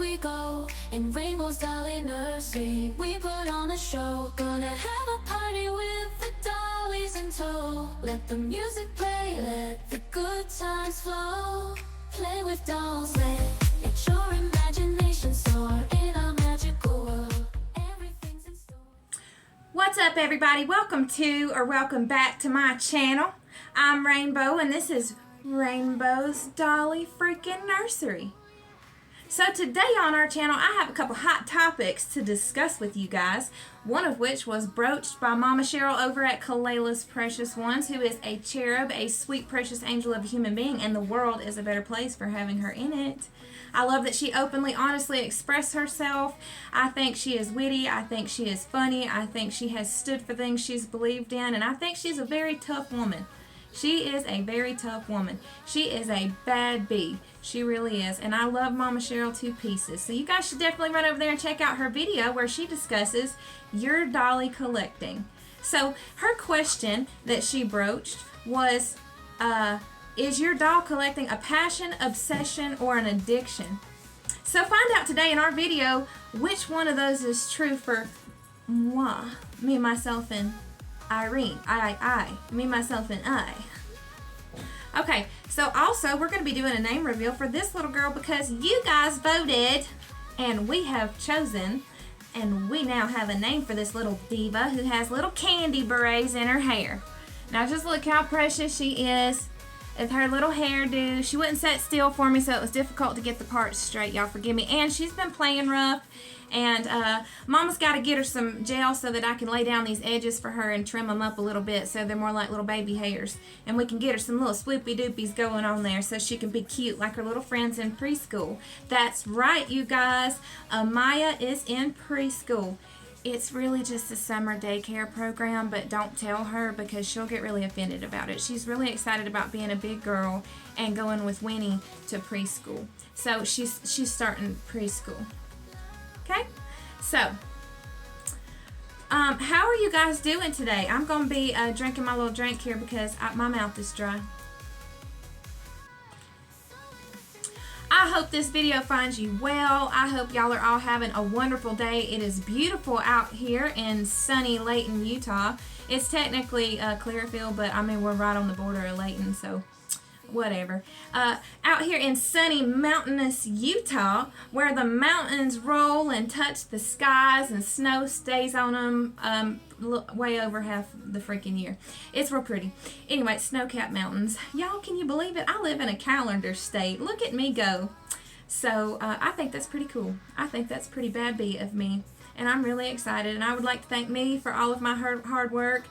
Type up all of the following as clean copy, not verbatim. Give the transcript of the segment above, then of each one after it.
we go. In Rainbow's Dolly Nursery, we put on a show. Gonna have a party with the dollies in tow. Let the music play, let the good times flow. Play with dolls, let your imagination soar. In a magical world, everything's in store. What's up, everybody? Welcome back to my channel. I'm Rainbow, and this is Rainbow's Dolly freaking Nursery. So today on our channel, I have a couple hot topics to discuss with you guys. One of which was broached by Mama Cheryl over at Kalayla's Precious Ones, who is a cherub, a sweet, precious angel of a human being, and the world is a better place for having her in it. I love that she openly, honestly expressed herself. I think she is witty. I think she is funny. I think she has stood for things she's believed in, and I think she's a very tough woman. She is a very tough woman. She is a bad bee. She really is. And I love Mama Cheryl to pieces. So you guys should definitely run over there and check out her video where she discusses your dolly collecting. So her question that she broached was, is your doll collecting a passion, obsession, or an addiction? So find out today in our video which one of those is true for moi, me, myself, and Irene. Me, myself, and I. Okay, so also we're going to be doing a name reveal for this little girl because you guys voted and we have chosen, and we now have a name for this little diva who has little candy berets in her hair. Now just look how precious she is with her little hairdo. She wouldn't sit still for me, so it was difficult to get the parts straight. Y'all forgive me. And she's been playing rough. And Mama's got to get her some gel so that I can lay down these edges for her and trim them up a little bit so they're more like little baby hairs. And we can get her some little swoopy doopies going on there so she can be cute like her little friends in preschool. That's right, you guys. Amaya is in preschool. It's really just a summer daycare program, but don't tell her because she'll get really offended about it. She's really excited about being a big girl and going with Winnie to preschool. So she's starting preschool. Okay, so how are you guys doing today? I'm going to be drinking my little drink here because my mouth is dry. I hope this video finds you well. I hope y'all are all having a wonderful day. It is beautiful out here in sunny Layton, Utah. It's technically Clearfield, but I mean we're right on the border of Layton, so whatever. Out here in sunny mountainous Utah, where the mountains roll and touch the skies and snow stays on them way over half the freaking year. It's real pretty. Anyway, snow-capped mountains. Y'all, can you believe it? I live in a calendar state. Look at me go. So I think that's pretty cool. I think that's pretty bad bee of me. And I'm really excited, and I would like to thank me for all of my hard work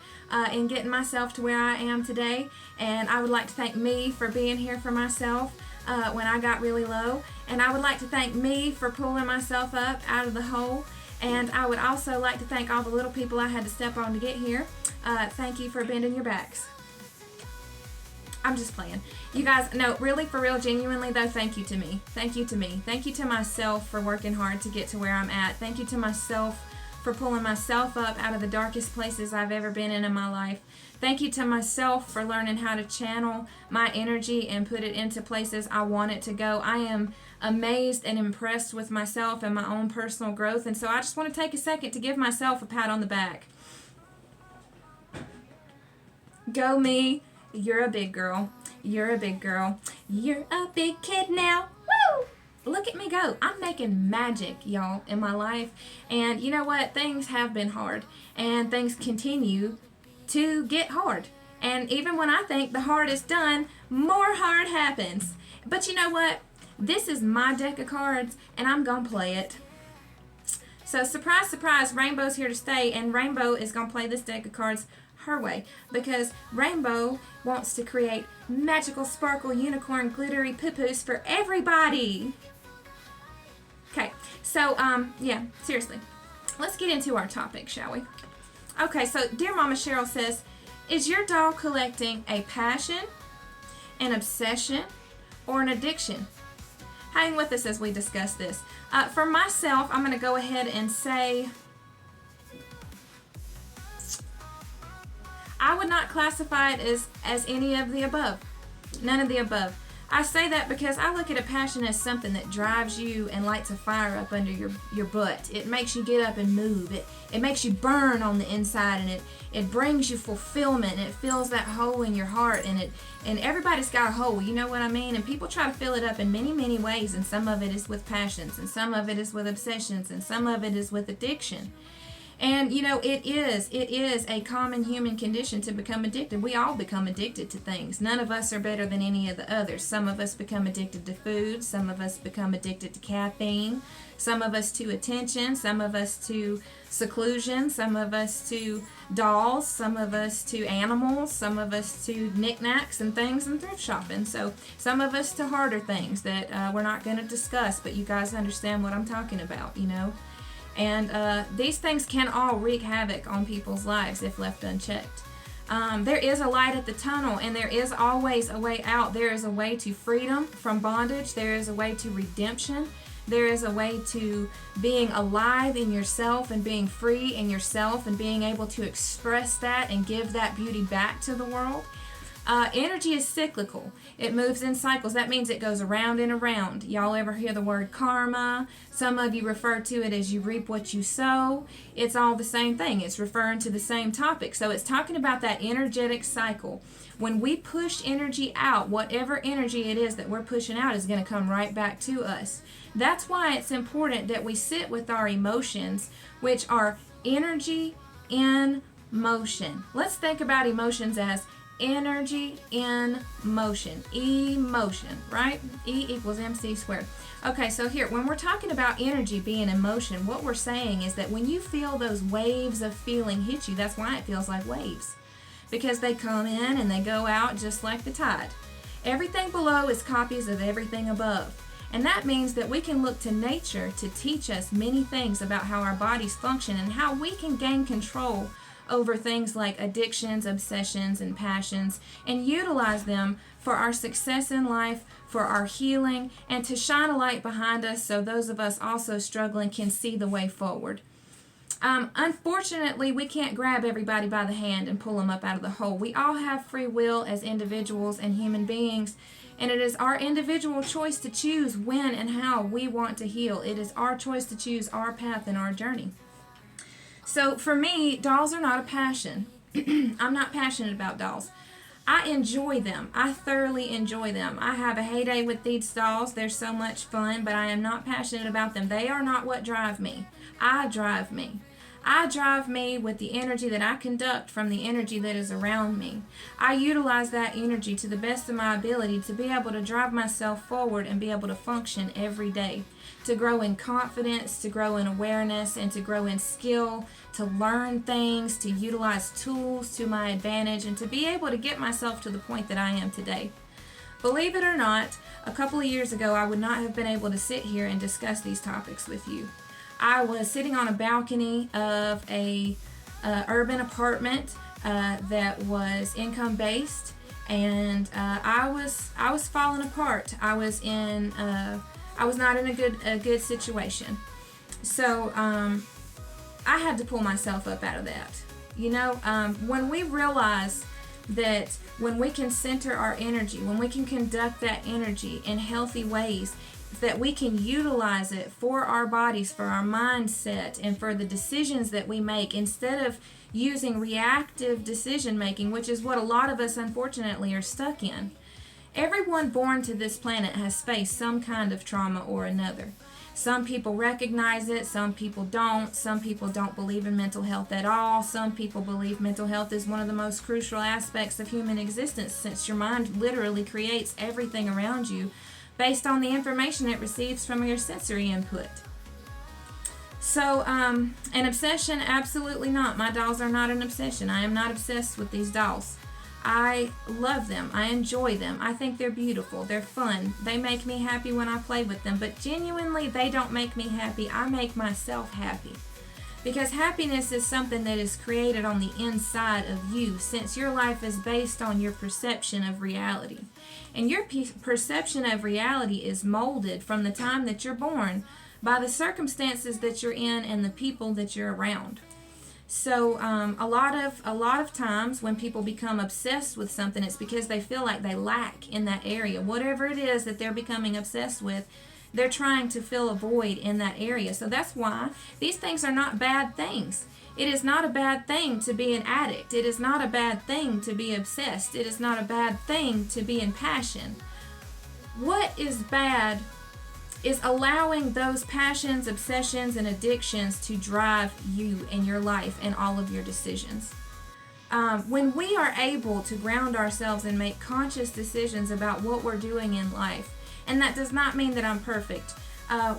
in getting myself to where I am today. And I would like to thank me for being here for myself when I got really low. And I would like to thank me for pulling myself up out of the hole. And I would also like to thank all the little people I had to step on to get here. Thank you for bending your backs. I'm just playing. You guys, no, really, for real, genuinely, though, thank you to me. Thank you to me. Thank you to myself for working hard to get to where I'm at. Thank you to myself for pulling myself up out of the darkest places I've ever been in my life. Thank you to myself for learning how to channel my energy and put it into places I want it to go. I am amazed and impressed with myself and my own personal growth, and so I just want to take a second to give myself a pat on the back. Go me. You're a big girl. You're a big girl. You're a big kid now. Woo! Look at me go. I'm making magic, y'all, in my life. And you know what? Things have been hard. And things continue to get hard. And even when I think the hard is done, more hard happens. But you know what? This is my deck of cards, and I'm going to play it. So surprise, surprise, Rainbow's here to stay, and Rainbow is going to play this deck of cards her way, because Rainbow wants to create magical sparkle unicorn glittery poo-poos for everybody. Okay, so yeah, seriously, let's get into our topic, shall we? Okay, so dear Mama Cheryl says, is your doll collecting a passion, an obsession, or an addiction? Hang with us as we discuss this. For myself, I'm going to go ahead and say I would not classify it as any of the above. None of the above. I say that because I look at a passion as something that drives you and lights a fire up under your butt. It makes you get up and move. It makes you burn on the inside, and it brings you fulfillment, and it fills that hole in your heart, and everybody's got a hole, you know what I mean? And people try to fill it up in many, many ways, and some of it is with passions, and some of it is with obsessions, and some of it is with addiction. And you know, it is a common human condition to become addicted. We all become addicted to things. None of us are better than any of the others. Some of us become addicted to food. Some of us become addicted to caffeine. Some of us to attention. Some of us to seclusion. Some of us to dolls. Some of us to animals. Some of us to knickknacks and things and thrift shopping. So some of us to harder things that we're not going to discuss, but you guys understand what I'm talking about, you know. And these things can all wreak havoc on people's lives if left unchecked. There is a light at the tunnel, and there is always a way out. There is a way to freedom from bondage. There is a way to redemption. There is a way to being alive in yourself and being free in yourself and being able to express that and give that beauty back to the world. Energy is cyclical. It moves in cycles. That means it goes around and around. Y'all ever hear the word karma? Some of you refer to it as you reap what you sow. It's all the same thing. It's referring to the same topic. So it's talking about that energetic cycle. When we push energy out, whatever energy it is that we're pushing out is going to come right back to us. That's why it's important that we sit with our emotions, which are energy in motion. Let's think about emotions as energy in motion. Emotion, right? E equals mc squared. Okay, so here, when we're talking about energy being in motion, what we're saying is that when you feel those waves of feeling hit you, that's why it feels like waves. Because they come in and they go out just like the tide. Everything below is copies of everything above. And that means that we can look to nature to teach us many things about how our bodies function and how we can gain control over things like addictions, obsessions, and passions, and utilize them for our success in life, for our healing, and to shine a light behind us so those of us also struggling can see the way forward. Unfortunately, we can't grab everybody by the hand and pull them up out of the hole. We all have free will as individuals and human beings, and it is our individual choice to choose when and how we want to heal. It is our choice to choose our path and our journey. So for me, dolls are not a passion. I'm not passionate about dolls. I enjoy them. I thoroughly enjoy them. I have a heyday with these dolls. They're so much fun, but I am not passionate about them. They are not what drive me. I drive me. I drive me with the energy that I conduct from the energy that is around me. I utilize that energy to the best of my ability to be able to drive myself forward and be able to function every day, to grow in confidence, to grow in awareness, and to grow in skill, to learn things, to utilize tools to my advantage, and to be able to get myself to the point that I am today. Believe it or not, a couple of years ago, I would not have been able to sit here and discuss these topics with you. I was sitting on a balcony of a urban apartment that was income based, and I was falling apart. I was not in a good situation. So I had to pull myself up out of that. You know, when we realize that when we can center our energy, when we can conduct that energy in healthy ways, that we can utilize it for our bodies, for our mindset, and for the decisions that we make instead of using reactive decision making, which is what a lot of us unfortunately are stuck in. Everyone born to this planet has faced some kind of trauma or another. Some people recognize it, some people don't. Some people don't believe in mental health at all. Some people believe mental health is one of the most crucial aspects of human existence, since your mind literally creates everything around you based on the information it receives from your sensory input. So, an obsession? Absolutely not. My dolls are not an obsession. I am not obsessed with these dolls. I love them. I enjoy them. I think they're beautiful. They're fun. They make me happy when I play with them, but genuinely, they don't make me happy. I make myself happy. Because happiness is something that is created on the inside of you, since your life is based on your perception of reality. And your perception of reality is molded from the time that you're born by the circumstances that you're in and the people that you're around. So a lot of times when people become obsessed with something, it's because they feel like they lack in that area. Whatever it is that they're becoming obsessed with, they're trying to fill a void in that area. So that's why these things are not bad things. It is not a bad thing to be an addict. It is not a bad thing to be obsessed. It is not a bad thing to be in passion. What is bad is allowing those passions, obsessions, and addictions to drive you in your life and all of your decisions. When we are able to ground ourselves and make conscious decisions about what we're doing in life, and that does not mean that I'm perfect.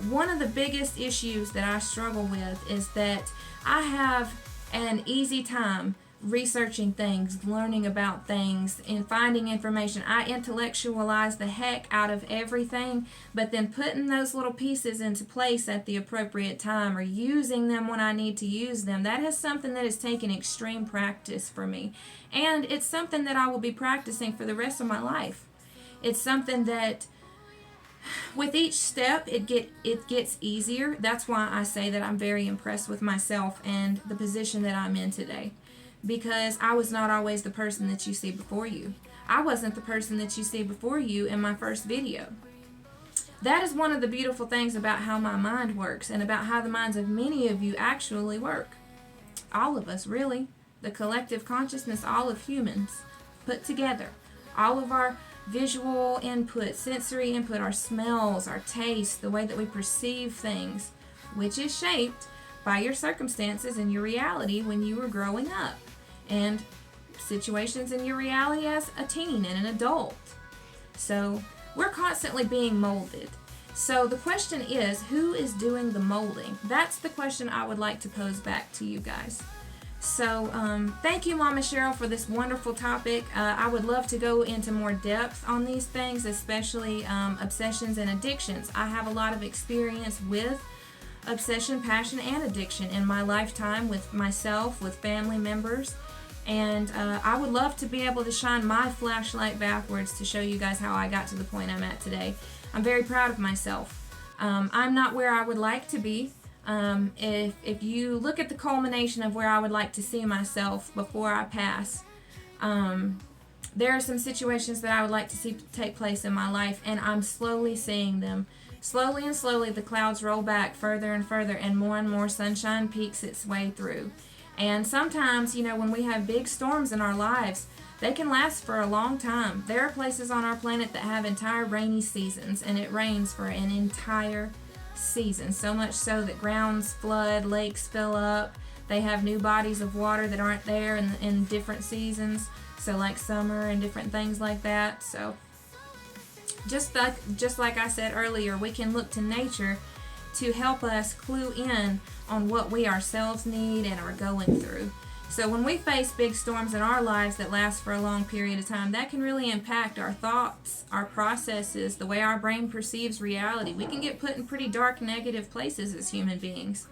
One of the biggest issues that I struggle with is that I have an easy time researching things, learning about things, and finding information. I intellectualize the heck out of everything, but then putting those little pieces into place at the appropriate time or using them when I need to use them, that is something that has taken extreme practice for me. And it's something that I will be practicing for the rest of my life. It's something that with each step it gets easier. That's why I say that I'm very impressed with myself and the position that I'm in today. Because I was not always the person that you see before you. I wasn't the person that you see before you in my first video. That is one of the beautiful things about how my mind works and about how the minds of many of you actually work. All of us, really. The collective consciousness, all of humans put together. All of our visual input, sensory input, our smells, our taste, the way that we perceive things, which is shaped by your circumstances and your reality when you were growing up, and situations in your reality as a teen and an adult. So we're constantly being molded. So the question is, who is doing the molding? That's the question I would like to pose back to you guys. So thank you, Mama Cheryl, for this wonderful topic. I would love to go into more depth on these things, especially obsessions and addictions. I have a lot of experience with obsession, passion, and addiction in my lifetime with myself, with family members, and I would love to be able to shine my flashlight backwards to show you guys how I got to the point I'm at today. I'm very proud of myself. I'm not where I would like to be. If you look at the culmination of where I would like to see myself before I pass, there are some situations that I would like to see take place in my life, and I'm slowly seeing them. Slowly and slowly, the clouds roll back further and further, and more sunshine peeks its way through. And sometimes, when we have big storms in our lives, they can last for a long time. There are places on our planet that have entire rainy seasons, and it rains for an entire season. So much so that grounds flood, lakes fill up. They have new bodies of water that aren't there in different seasons. So like summer and different things like that. So just like I said earlier, we can look to nature to help us clue in on what we ourselves need and are going through. So when we face big storms in our lives that last for a long period of time, that can really impact our thoughts, our processes, the way our brain perceives reality. We can get put in pretty dark, negative places as human beings.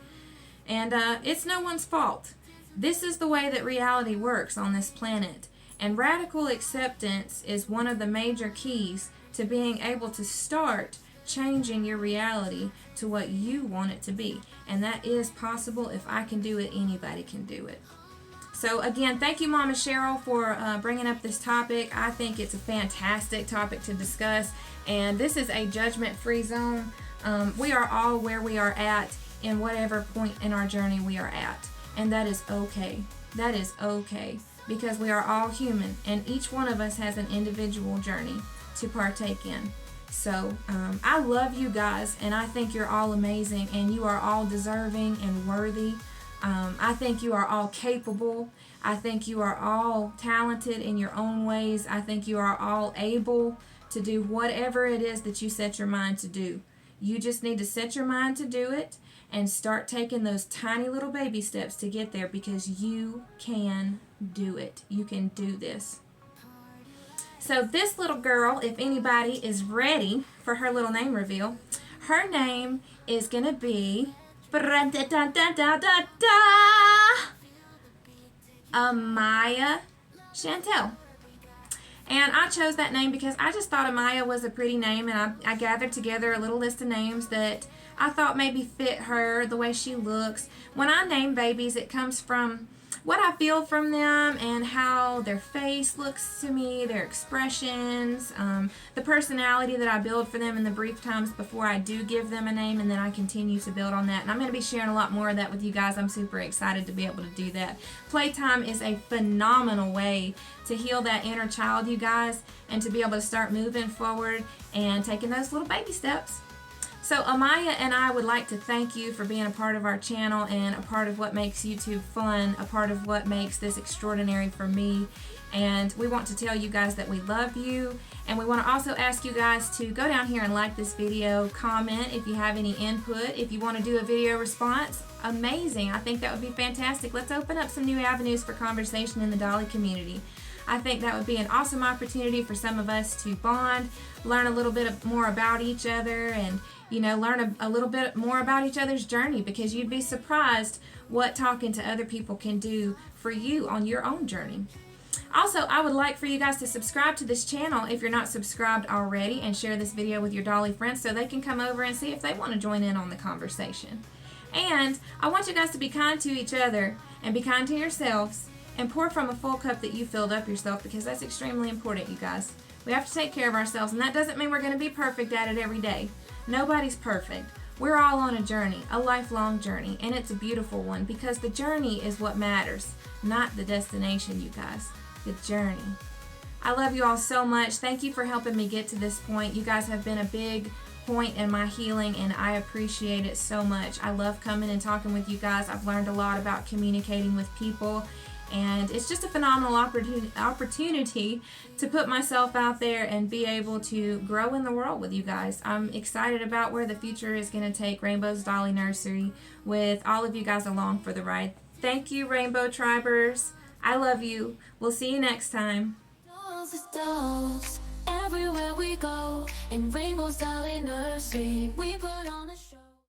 And it's no one's fault. This is the way that reality works on this planet. And radical acceptance is one of the major keys to being able to start changing your reality to what you want it to be. And that is possible. If I can do it, anybody can do it. So again, thank you, Mama Cheryl, for bringing up this topic. I think it's a fantastic topic to discuss, and this is a judgment-free zone. We are all where we are at in whatever point in our journey we are at, and that is okay. That is okay, because we are all human, and each one of us has an individual journey to partake in. So I love you guys, and I think you're all amazing, and you are all deserving and worthy. I think you are all capable. I think you are all talented in your own ways. I think you are all able to do whatever it is that you set your mind to do. You just need to set your mind to do it and start taking those tiny little baby steps to get there, because you can do it. You can do this. So this little girl, if anybody is ready for her little name reveal, her name is going to be Maya Chantel. And I chose that name because I just thought Amaya was a pretty name, and I gathered together a little list of names that I thought maybe fit her, the way she looks. When I name babies, it comes from what I feel from them and how their face looks to me, their expressions, the personality that I build for them in the brief times before I do give them a name, and then I continue to build on that. And I'm going to be sharing a lot more of that with you guys. I'm super excited to be able to do that. Playtime is a phenomenal way to heal that inner child, you guys, and to be able to start moving forward and taking those little baby steps. So Amaya and I would like to thank you for being a part of our channel and a part of what makes YouTube fun, a part of what makes this extraordinary for me. And we want to tell you guys that we love you, and we want to also ask you guys to go down here and like this video, comment if you have any input. If you want to do a video response, amazing. I think that would be fantastic. Let's open up some new avenues for conversation in the Dolly community. I think that would be an awesome opportunity for some of us to bond, learn a little bit more about each other, and learn a little bit more about each other's journey, because you'd be surprised what talking to other people can do for you on your own journey. Also, I would like for you guys to subscribe to this channel if you're not subscribed already, and share this video with your Dolly friends so they can come over and see if they want to join in on the conversation. And I want you guys to be kind to each other and be kind to yourselves, and pour from a full cup that you filled up yourself, because that's extremely important, you guys. We have to take care of ourselves, and that doesn't mean we're going to be perfect at it every day. Nobody's perfect. We're all on a journey, a lifelong journey, and it's a beautiful one, because the journey is what matters, not the destination, you guys. The journey. I love you all so much. Thank you for helping me get to this point. You guys have been a big point in my healing, and I appreciate it so much. I love coming and talking with you guys. I've learned a lot about communicating with people, and it's just a phenomenal opportunity to put myself out there and be able to grow in the world with you guys. I'm excited about where the future is going to take Rainbow's Dolly Nursery with all of you guys along for the ride. Thank you, Rainbow Tribers. I love you. We'll see you next time. Dolls is dolls, everywhere we go. In Rainbow's Dolly Nursery, we put on a show.